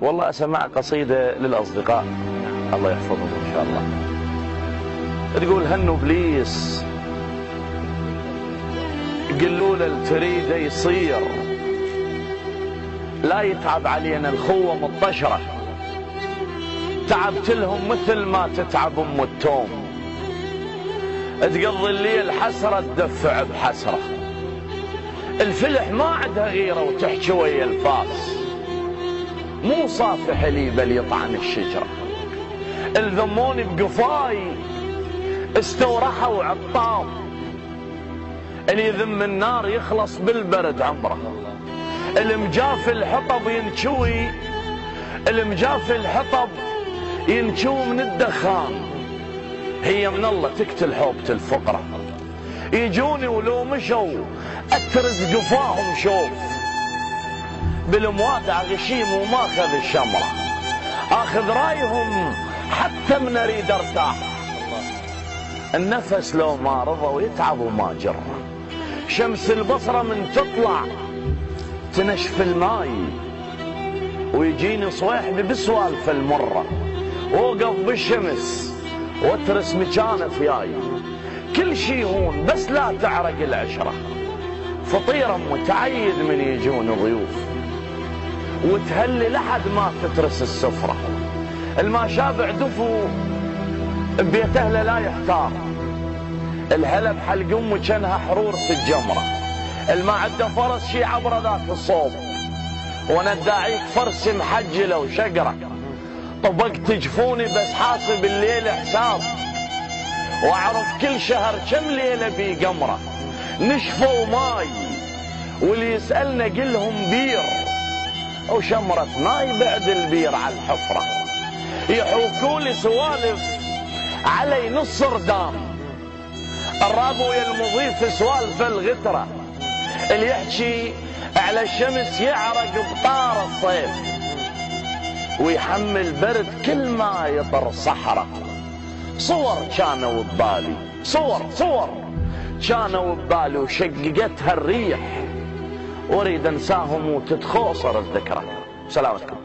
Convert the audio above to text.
والله أسمع قصيدة للأصدقاء الله يحفظهم إن شاء الله. تقول هنو إبليس قلوا له تريده يصير لا يتعب علينا الخوة مطشرة، تعبت لهم مثل ما تتعب أم التوم، تقضي الليل حسرة تدفع بحسرة، الفلح ما عندها غيرة وتحكي ويا الفاس، مو صافح لي بل يطعن الشجرة، الذموني بقفاي استورحوا عطام، اللي يذم النار يخلص بالبرد عمره، المجاف الحطب ينشوي، المجاف الحطب ينشوي من الدخان، هي من الله تقتل حوبة الفقرة، يجوني ولو مشوا اترز قفاهم شوف، بالموادع غشيم وما اخذ الشمرة، اخذ رايهم حتى من اريد ارتاح، النفس لو ما رضى ويتعب وما جره، شمس البصرة من تطلع تنشف الماي، ويجيني صويحبي بسوالف المرة، ووقف بالشمس واترس مكانه فياي، كل شي هون بس لا تعرق العشرة، فطيرة متعيد من يجون ضيوف، وتهلي لحد ما تترس السفرة، الماشابع دفو ببيت اهله لا يحتار، الهلا بحلق امه كانها حرور في الجمره، الما عنده فرس شي عبره ذات الصوب، وانا اداعيك فرس محجله وشقره، طبقت جفوني بس حاسب الليل حساب، واعرف كل شهر كم ليله بي قمره، نشفوا ماي واللي يسالنا قلهم بير، وشمره ماي بعد البير على الحفره، يحوكولي سوالف علي نص ردام، الرابو يا المضيف سوالف الغتره، اللي يحكي على الشمس يعرق بطار الصيف، ويحمل برد كل ما يطر صحراء، صور كانوا ببالي، صور كانوا ببالي وشققتها الريح، واريد انساهم وتتخوصر الذكرى. سلامتكم.